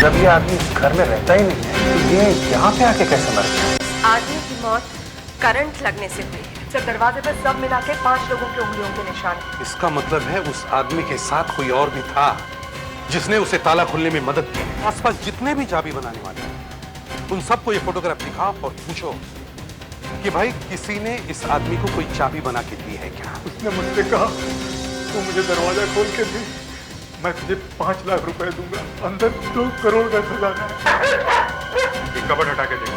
जब ये आदमी इस घर में रहता ही नहीं है तो ये यहाँ पे आके कैसे मर गया? आदमी की मौत करंट लगने से हुई है। सर दरवाजे पर सब मिला के 5 लोगों की उंगलियों के निशान हैं। इसका मतलब है उस आदमी के साथ कोई और भी था जिसने उसे ताला खोलने में मदद की। आसपास जितने भी चाबी बनाने वाले हैं उन सबको ये फोटोग्राफ दिखाओ और पूछो कि भाई किसी ने इस आदमी को कोई चाबी बना के दी है क्या? उसने मुझसे कहा तू मुझे दरवाजा खोल के दे, मैं तुझे 5 लाख रुपए दूंगा, अंदर 2 करोड़ का खजाना है। ये कबर्ड हटा के देख।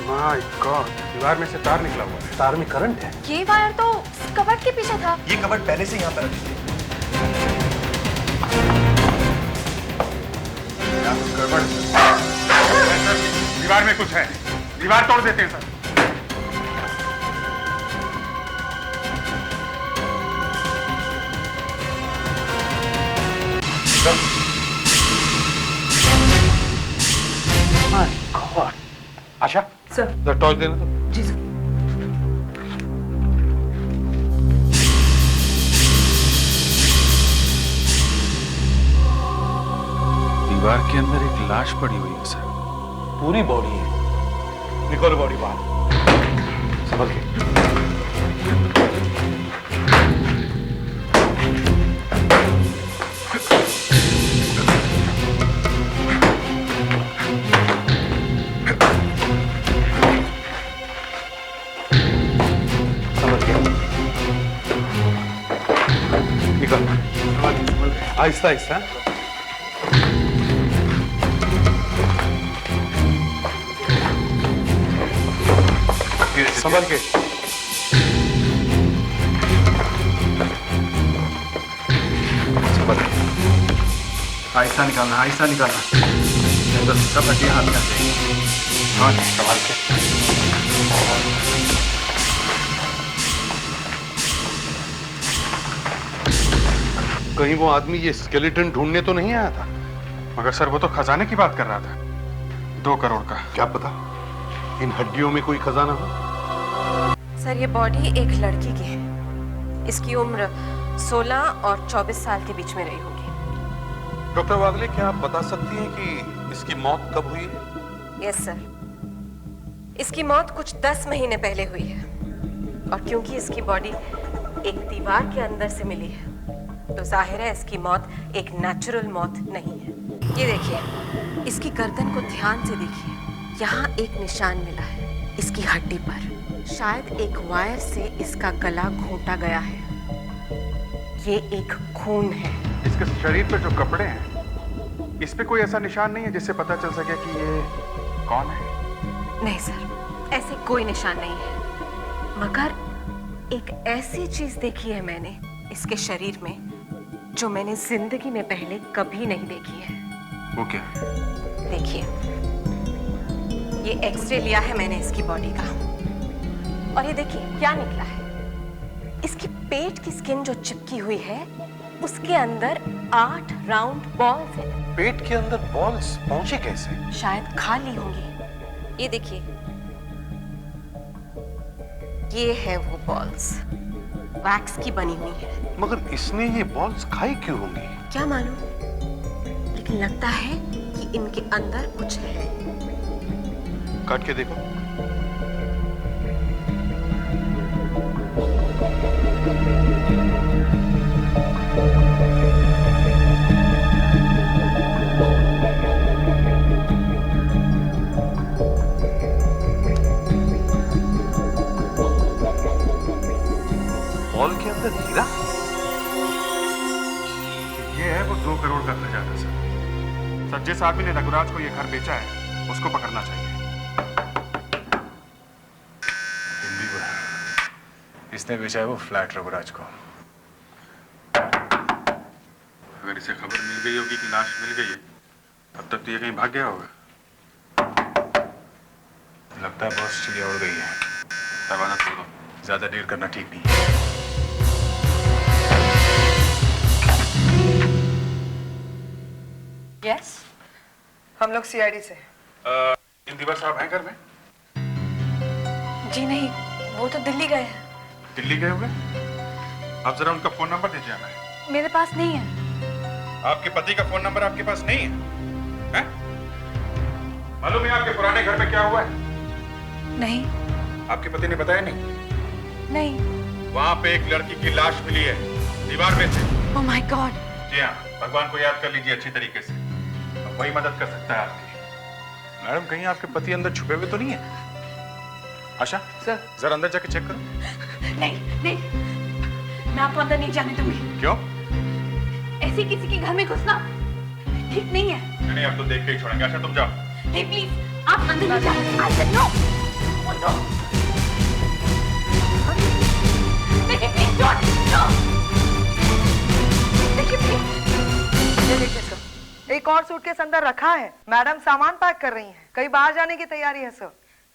माय गॉड, दीवार में से तार निकला हुआ है। तार में करंट है। ये वायर तो कबर्ड के पीछे था। ये कबर्ड पहले से यहाँ पर रखी थी। गड़बड़ सर, दीवार में कुछ है, दीवार तोड़ देते हैं sir. My God. Asha sir. Torch देना तो। जी सर। दीवार के अंदर एक लाश पड़ी हुई है सर। पूरी बॉडी है। निकोल बॉडी बाहर। संभल के। संभल के। निकल। आहिस्ता आहिस्ता। संभल के। संभल के। आहिस्ता निकालना, आहिस्ता निकालना। नहीं तो सब हड्डियां हाथ में आ जाएंगी। हाँ, संभाल के। कहीं वो आदमी ये स्केलेटन ढूंढने तो नहीं आया था? मगर सर वो तो खजाने की बात कर रहा था, 2 करोड़ का। क्या पता इन हड्डियों में कोई खजाना हो। सर ये बॉडी एक लड़की की है। इसकी उम्र 16 और 24 साल के बीच में रही होगी। डॉक्टर वागले, क्या आप बता सकती हैं कि इसकी मौत कब हुई है? यस सर, इसकी मौत कुछ 10 महीने पहले हुई है। और क्योंकि इसकी बॉडी एक दीवार के अंदर से मिली है तो जाहिर है इसकी मौत एक नेचुरल मौत नहीं है। ये देखिए, इसकी गर्दन को ध्यान से देखिए, यहाँ एक निशान मिला है इसकी हड्डी पर। शायद एक वायर से इसका गला घोंटा गया है। ये एक खून है। इसके शरीर पे जो कपड़े हैं, इस पे कोई ऐसा निशान नहीं है जिससे पता चल सके कि ये कौन है? नहीं सर, ऐसे कोई निशान नहीं है। मगर एक ऐसी चीज देखी है मैंने इसके शरीर में जो मैंने जिंदगी में पहले कभी नहीं देखी है। वो क्या? देखिए, ये एक्सरे लिया है मैंने इसकी बॉडी का, और ये देखिए क्या निकला है। इसकी पेट की स्किन जो चिपकी हुई है उसके अंदर 8 राउंड बॉल्स हैं। पेट के अंदर बॉल्स पहुंचे कैसे? शायद खा ली होंगी। ये देखिए, ये है वो बॉल्स, वैक्स की बनी हुई है। मगर इसने ये बॉल्स खाई क्यों होंगी? क्या मालूम, लेकिन लगता है कि इनके अंदर कुछ है। काट के देखो। बॉल के अंदर हीरा? ये है वो 2 करोड़ का खजाना सर। जिस आदमी ने रघुराज को ये घर बेचा है उसको पकड़ना चाहिए। इसने बेचा है वो फ्लैट रघुराज को। अगर इसे खबर मिल गई होगी कि लाश मिल गई है, तब तक तो ये कहीं भाग गया होगा। लगता है बॉस चिड़िया उड़ गई है। दरवाजा खोल दो। ज्यादा देर करना ठीक नहीं है। यस, हम लोग सीआईडी से। इंदिवर साहब हैं घर में? जी नहीं, वो तो दिल्ली गए हैं। दिल्ली गए हुए? आप जरा उनका फोन नंबर दीजिए हमें। मेरे पास नहीं है। आपके पति का फोन नंबर आपके पास नहीं है, हैं? मालूम है आपके पुराने घर में क्या हुआ है? नहीं आपके पति ने बताया नहीं? नहीं। वहां पे एक लड़की की लाश मिली है दीवार में से। Oh my God. जी हाँ, भगवान को याद कर लीजिए अच्छी तरीके से, अब वही मदद कर सकता है आपकी। मैडम कहीं आपके पति अंदर छुपे हुए तो नहीं है? आशा सर। जरा अंदर जाके चेक करो। नहीं नहीं, मैं आपको अंदर नहीं जाने दूंगी। क्यों? ऐसे किसी के घर में घुसना ठीक नहीं है। नहीं, अब तो देख के ही छोड़ेंगे। आशा तुम जाओ। नहीं प्लीज, आप अंदर नहीं जाए। I said no. Oh, no. नहीं प्लीज डोंट, नो। देखिए प्लीज। ये देखिए सर, एक और सूटकेस अंदर रखा है। मैडम सामान पैक कर रही हैं, कहीं बाहर जाने की तैयारी है सर।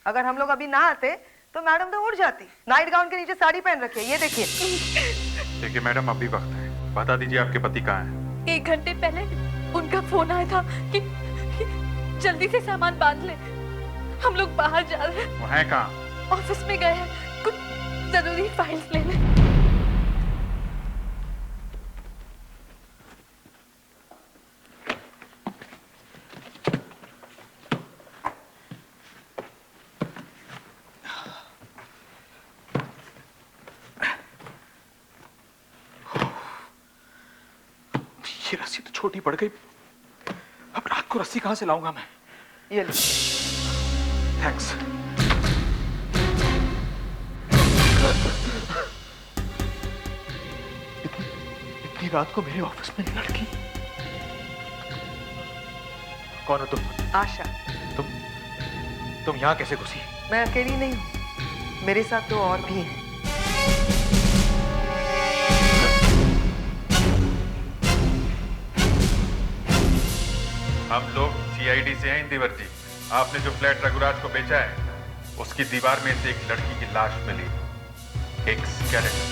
अगर हम लोग अभी ना आते तो मैडम तो उड़ जाती। नाइट गाउन के नीचे साड़ी पहन रखी है, ये देखिए। देखिए मैडम, अभी वक्त है, बता दीजिए आपके पति कहाँ हैं? 1 घंटे पहले उनका फोन आया था कि जल्दी से सामान बांध ले, हम लोग बाहर जा रहे हैं। वो हैं कहाँ? ऑफिस में गए हैं कुछ जरूरी फाइल्स लेने। ये रस्सी तो छोटी पड़ गई, अब रात को रस्सी कहां से लाऊंगा मैं? ये लो। थैंक्स। इतनी रात को मेरे ऑफिस में लड़की? कौन हो तुम? आशा। तुम यहाँ कैसे घुसी? मैं अकेली नहीं हूँ, मेरे साथ तो और भी हैं। हम लोग सीआईडी से हैं इंदिवर जी। आपने जो फ्लैट रघुराज को बेचा है, उसकी दीवार में से एक लड़की की लाश मिली, एक स्केलेटन।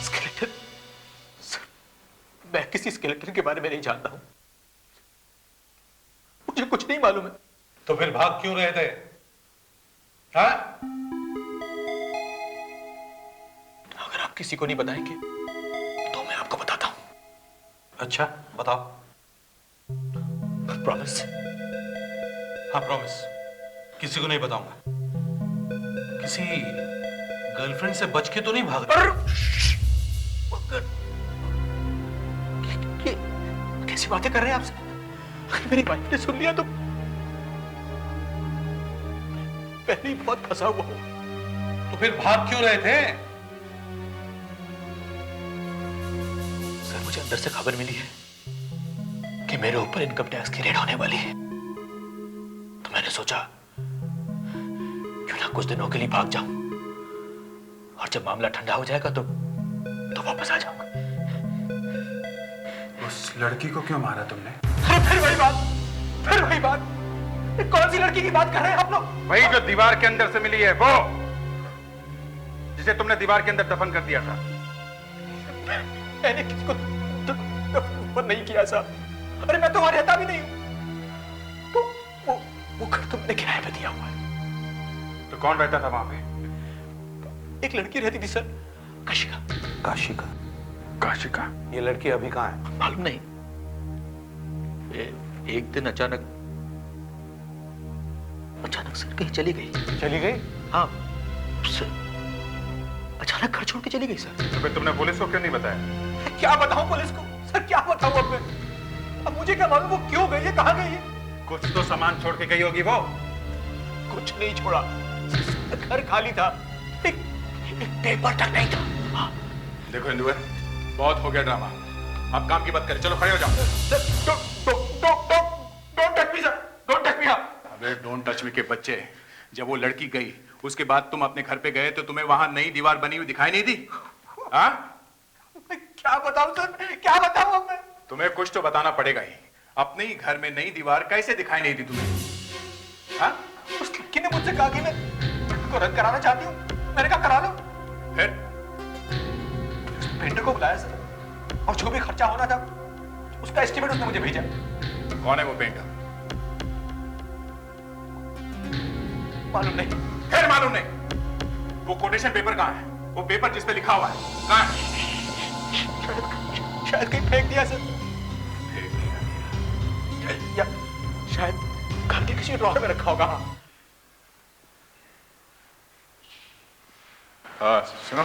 स्केलेटन? सर, मैं किसी स्केलेटन के बारे में नहीं जानता हूं, मुझे कुछ नहीं मालूम है। तो फिर भाग क्यों रहे थे? हाँ? अगर आप किसी को नहीं बताएंगे तो मैं आपको बताता हूं। अच्छा, बताओ। प्रॉमिस? हाँ, प्रॉमिस। किसी को नहीं बताऊंगा। किसी गर्लफ्रेंड से बच के तो नहीं भाग रहे? ये कैसी बातें कर रहे हैं आपसे? अगर मेरी वाइफ ने सुन लिया तो पहले ही बहुत फंसा हुआ हूं। तो फिर भाग क्यों रहे थे? सर, मुझे अंदर से खबर मिली है कि मेरे ऊपर इनकम टैक्स की रेड होने वाली है, तो मैंने सोचा क्यों ना कुछ दिनों के लिए भाग जाऊं, और जब मामला ठंडा हो जाएगा तो वापस आ जाऊंगा। उस लड़की को क्यों मारा तुमने? अरे फिर वही बात। ये कौन सी लड़की की बात कर रहे हैं आप लोग? वही जो दीवार के अंदर से मिली है, वो जिसे तुमने दीवार के अंदर दफन कर दिया था। मैंने किसको दफन नहीं किया साहब। अरे मैं तो वहां रहता भी नहीं हूं, तो वो घर तो मैंने किराए पे दिया हुआ है। तो कौन रहता था वहां पे? एक लड़की रहती थी सर, काशिका। काशिका? काशिका? ये लड़की अभी कहाँ है? मालूम नहीं, एक दिन अचानक सर कहीं चली गई। चली गई? हाँ सर, अचानक घर छोड़ के चली गई सर। तो फिर तुमने पुलिस को क्यों नहीं बताया? क्या बताऊं पुलिस को सर, क्या बताऊं अब मैं? अब मुझे क्या मालूम वो क्यों गई है, कहां गई है? कुछ तो सामान छोड़ के गई होगी वो। कुछ नहीं छोड़ा, घर खाली था, एक पेपर तक नहीं था। हाँ। देखो इंदुवर, बहुत हो गया ड्रामा, आप काम की बात करें। चलो खड़े हो जाओ। Don't touch me sir, don't touch me. अबे डोंट टच मी के बच्चे, जब वो लड़की गई उसके बाद तुम अपने घर पे गए तो तुम्हें वहां नई दीवार बनी हुई दिखाई नहीं दी? हाँ? क्या बताऊं सर, क्या बताऊं अब मैं? तुम्हें कुछ तो बताना पड़ेगा ही। अपने ही घर में नई दीवार कैसे दिखाई नहीं दी तुम्हें? हाँ? उस लड़की ने मुझसे कहा कि मैं को रद्द कराना चाहती हूँ, मैंने कहा करा लो। फिर पेंटर को बुलाया सर, और जो भी खर्चा होना था उसका एस्टीमेट उसने मुझे भेजा। कौन है वो पेंटर? मालूम नहीं। फिर मालूम नहीं? वो कोटेशन पेपर कहाँ है? वो पेपर जिस पे लिखा हुआ है कहाँ है? शायद कहीं फेंक दिया सर। किसी ड्रॉर में रखा होगा। हाँ सुनो,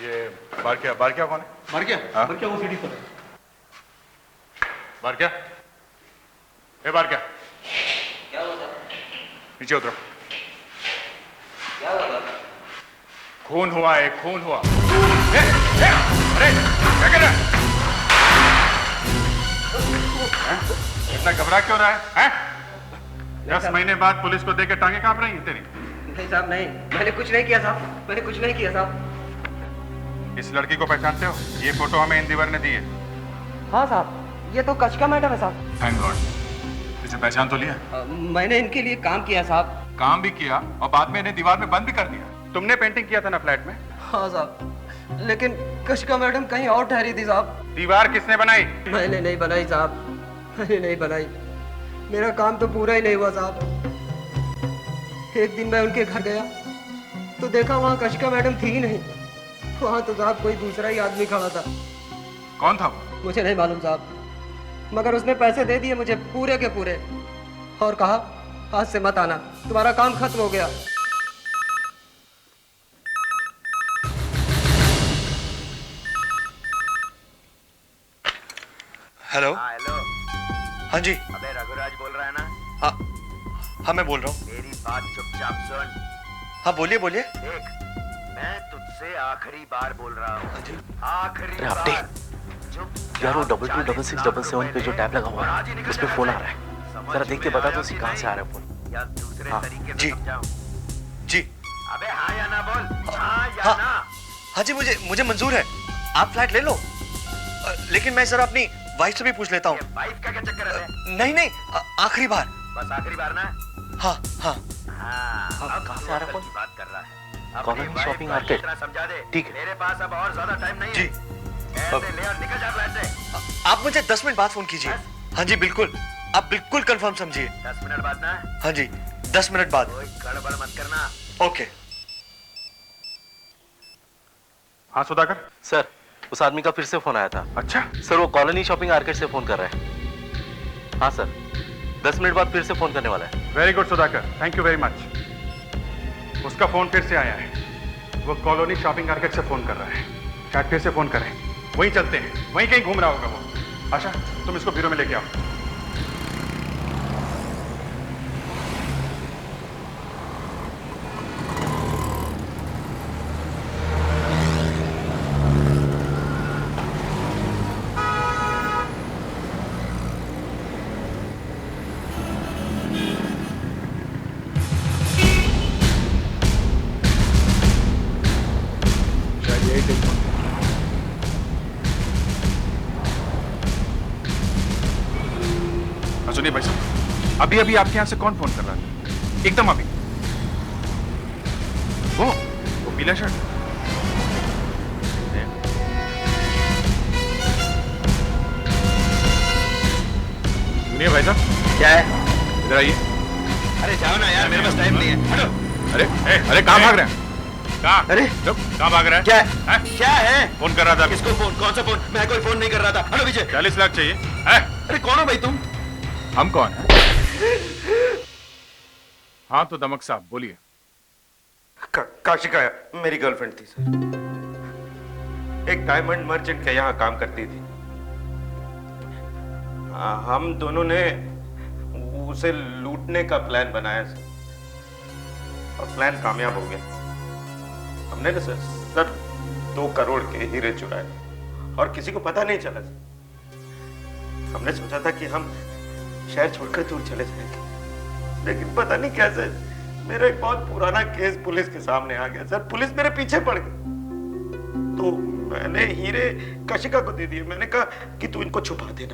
ये बार क्या कौन है? मर गया? हाँ? मर गया वो सीढ़ी पर है। बार क्या? ए बार क्या? नीचे उतरो। खून हुआ है, खून हुआ। अरे क्या कर रहा है? इतना घबरा क्यों रहा है? 10 महीने बाद पुलिस को देकर टांगे कांप रही हैं तेरी। नहीं साहब नहीं, मैंने कुछ नहीं किया साहब, मैंने कुछ नहीं किया साहब। इस लड़की को पहचानते हो? ये फोटो हमें इंदिवर ने दी है। हाँ साहब, ये तो कचका मैडम है साहब। Thank God. इसे पहचान तो लिया? मैंने इनके लिए काम किया साहब। काम भी किया और बाद में इन्हें दीवार में बंद भी कर दिया। तुमने पेंटिंग किया था ना फ्लैट में? हाँ साहब, लेकिन कचका मैडम कहीं और ठहरी थी साहब। दीवार किसने बनाई? मैंने नहीं बनाई साहब, मैंने नहीं बनाई। मेरा काम तो पूरा ही नहीं हुआ साहब। एक दिन मैं उनके घर गया तो देखा वहाँ कचका मैडम थी ही नहीं। वहाँ तो साहब कोई दूसरा ही आदमी खड़ा था। कौन था वो? मुझे नहीं मालूम साहब, मगर उसने पैसे दे दिए मुझे पूरे के पूरे और कहा आज से मत आना, तुम्हारा काम खत्म हो गया। हेलो। हेलो। हाँ जी। अबे रघुराज बोल रहा है ना? हाँ मैं बोल रहा हूँ। मेरी बात चुपचाप सुन। हाँ बोलिए बोलिए। देख, मैं तुझसे आखिरी बार बोल रहा हूँ। हाँ जी। आखिरी अरे बार। अपडेट यार, वो 226677 पे जो टैब लगा हुआ है उस पे फोन आ रहा है। जरा देख के बता दो कहाँ से आ रहा है फोन। या दूसरे हाँ, तरीके जी। से समझाऊं? जी। अबे हाँ या ना बोल। हाँ या हाँ। ना? हाँ जी, मुझे मंजूर है, आप फ्लैट ले लो। लेकिन मैं जरा अपनी वाइफ से भी पूछ लेता हूँ। ये वाइफ का क्या चक्कर है? नहीं नहीं, आखिरी बार। बस आखिरी बार ना? हाँ हाँ। हाँ। अब कहाँ तू से आ रहा अंदर फोन? की बात कर रहा है। कॉलोनी अपनी शॉपिंग वाइफ को मार्केट। इतना समझा दे। ठीक है। मेरे पास अब और ज्यादा टाइम नहीं है। जी। ऐसे ले और निकल जा फ्लैट से। आप मुझे 10 मिनट बाद फोन कीजिए। हाँ जी बिल्कुल, आप बिल्कुल कंफर्म समझिए। 10 मिनट बाद ना? हाँ जी 10 मिनट बाद। कोई गड़बड़ मत करना। ओके। हाँ सुधाकर। सर उस आदमी का फिर से फोन आया था। अच्छा। सर वो कॉलोनी शॉपिंग मार्केट से फोन कर रहा है। हाँ सर 10 मिनट बाद फिर से फोन करने वाला है। Very good Sudhakar, thank you very much. उसका फोन फिर से आया है। वो कॉलोनी शॉपिंग मार्केट से फोन कर रहा है। शायद फिर से फोन करें। वहीं चलते हैं, वहीं कहीं घूम रहा होगा वो। आशा तुम इसको ब्यूरो में लेके आओ। सुनिए भाई साहब, अभी अभी आपके यहाँ से कौन फोन कर रहा था? एकदम अभी। वो पीला शर्ट। सुनिए भाई साहब। क्या है? इधर आइए। अरे जाओ ना यार, मेरे पास टाइम नहीं है। हटो। अरे कहाँ भाग रहे हैं? कहाँ? अरे कहाँ भाग रहा है? क्या है? क्या है? फोन कर रहा था। किसको फोन? कौन सा फोन? मैं कोई फोन नहीं कर रहा था। हटो पीछे। 40 लाख चाहिए है? अरे कौन हो भाई तुम? हम कौन है? हाँ तो दमक साहब बोलिए। काशिका मेरी गर्लफ्रेंड थी सर। एक डायमंड मर्चेंट के यहाँ काम करती थी। हम दोनों ने उसे लूटने का प्लान बनाया सर, और प्लान कामयाब हो गया। हमने ना सर 2 करोड़ के हीरे चुराए और किसी को पता नहीं चला सर। हमने सोचा था कि हम शहर छोड़कर दूर चले जाएंगे, लेकिन पता नहीं कैसे मेरा एक बहुत पुराना केस पुलिस के सामने आ गया सर। पुलिस मेरे पीछे पड़ गई तो मैंने हीरे काशिका को दे दिए। मैंने कहा कि तू इनको छुपा देना,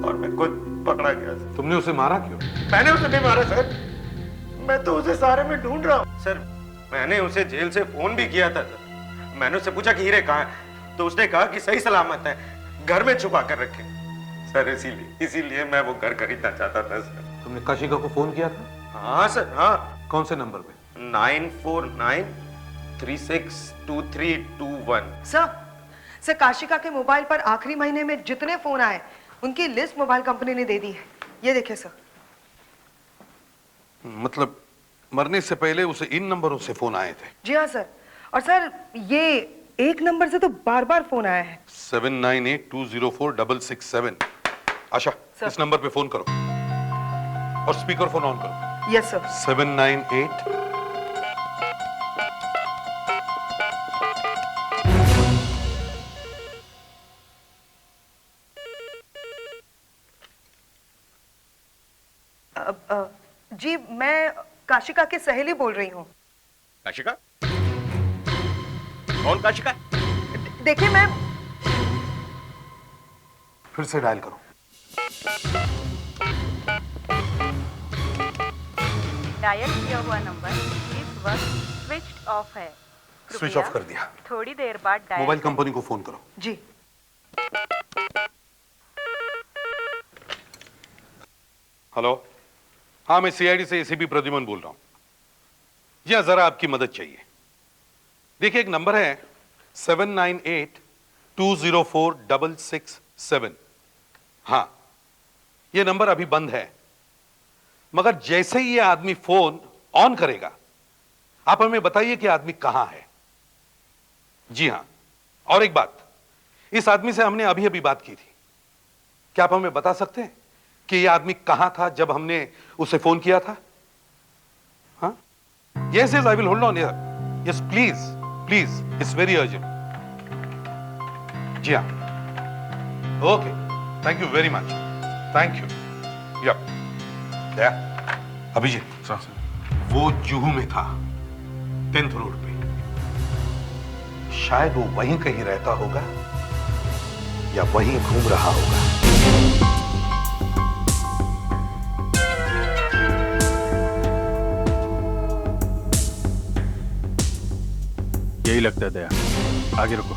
और मैं खुद पकड़ा गया सर। तुमने उसे मारा क्यों? मैंने उसे नहीं मारा सर, मैं तो उसे सारे में ढूंढ रहा हूँ सर। मैंने उसे जेल से फोन भी किया था सर। मैंने उससे पूछा कि हीरे कहाँ है, तो उसने कहा कि सही सलामत है, घर में छुपा कर रखे सर। इसीलिए मैं वो घर खरीदना चाहता था सर। तुमने काशिका को फोन किया था? हाँ सर हाँ। कौन से नंबर पे? 9493623221। सर काशिका के मोबाइल पर आखिरी महीने में जितने फोन आए उनकी लिस्ट मोबाइल कंपनी ने दे दी है। ये देखिए सर। मतलब मरने से पहले उसे इन नंबरों से फोन आए थे? जी हाँ सर। और सर ये एक नंबर से तो बार बार फोन आया है। 7982046667। आशा, इस नंबर पे फोन करो और स्पीकर फोन ऑन करो। Yes sir. 798 जी मैं काशिका की सहेली बोल रही हूँ। काशिका? कौन काशिका? देखिए मैं फिर से डायल करो। डायल किया हुआ नंबर इस वक्त स्विच ऑफ है। स्विच ऑफ कर दिया। थोड़ी देर बाद डायल मोबाइल कंपनी को फोन करो। जी। हेलो, हाँ मैं सीआईडी से एसीपी प्रद्युमन बोल रहा हूं। जी हाँ, जरा आपकी मदद चाहिए। देखिए एक नंबर है 7982046667। हाँ, ये नंबर अभी बंद है, मगर जैसे ही ये आदमी फोन ऑन करेगा आप हमें बताइए कि आदमी कहां है। जी हां, और एक बात, इस आदमी से हमने अभी अभी बात की थी। क्या आप हमें बता सकते हैं कि यह आदमी कहां था जब हमने उसे फोन किया था? हाँ, yes yes, I will hold on here. Yes please please, it's very urgent. जी हाँ, okay, thank you very much, thank you. Yup, Abhijit, वो जुहू में था 10th रोड पे। शायद वो वहीं कहीं रहता होगा या वहीं घूम रहा होगा। यही लगता है दया। आगे रुको।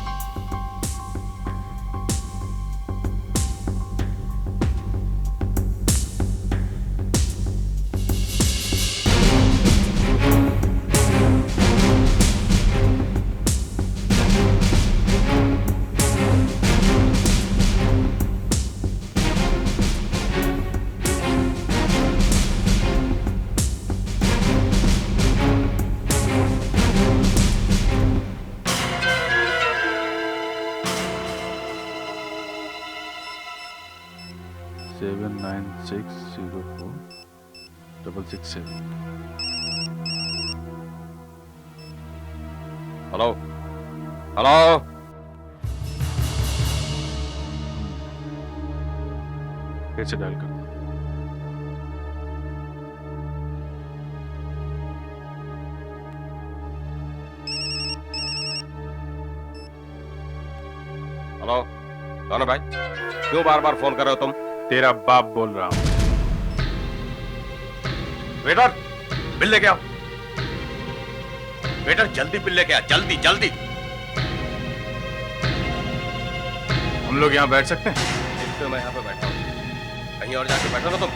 हेलो हेलो, फिर से डायल कर दो। हेलो, कौन है भाई? क्यों बार बार फोन कर रहे हो तुम? तेरा बाप बोल रहा हूं। वेटर, बिल लेके आओ। वेटर, जल्दी बिल लेके आ, जल्दी जल्दी। हम लोग यहाँ बैठ सकते हैं? इसलिए मैं यहाँ पे बैठा हूँ, कहीं और जाके बैठो ना तुम।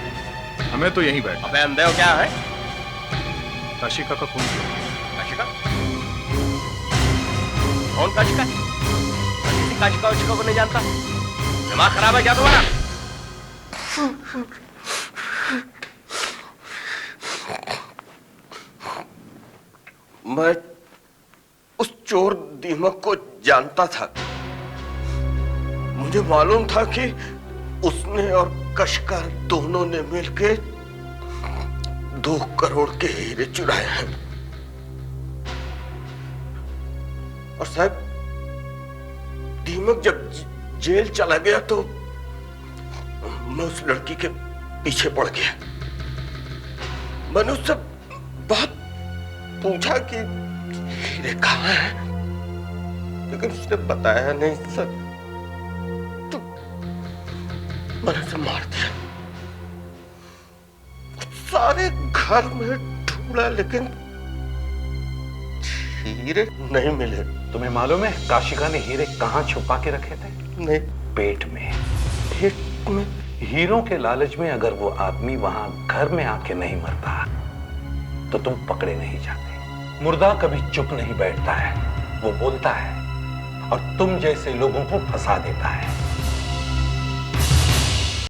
हमें तो यहीं बैठा। अबे अंधे हो क्या है? काशिका का फोन किया। काशिका? कौन काशिका? मैं किसी काशिका वाशिका को नहीं जानता। दिमाग खराब है क्या तुम्हारा? मैं उस चोर दीमक को जानता था। मुझे मालूम था कि उसने और कशका दोनों ने मिलकर 2 करोड़ के हीरे चुराए हैं। और साहब, दीमक जब जेल चला गया तो मैं उस लड़की के पीछे पड़ गया। मैंने उससे बहुत पूछा कि हीरे कहाँ हैं, लेकिन उसने बताया नहीं सर। तो मैंने उसे मार दिया। सारे घर में ढूंढा लेकिन हीरे नहीं मिले। तुम्हें मालूम है काशिका ने हीरे कहाँ छुपा के रखे थे? नहीं। पेट में। पेट में? हीरों के लालच में अगर वो आदमी वहां घर में आके नहीं मरता तो तुम पकड़े नहीं जाते। मुर्दा कभी चुप नहीं बैठता है, वो बोलता है और तुम जैसे लोगों को फंसा देता है।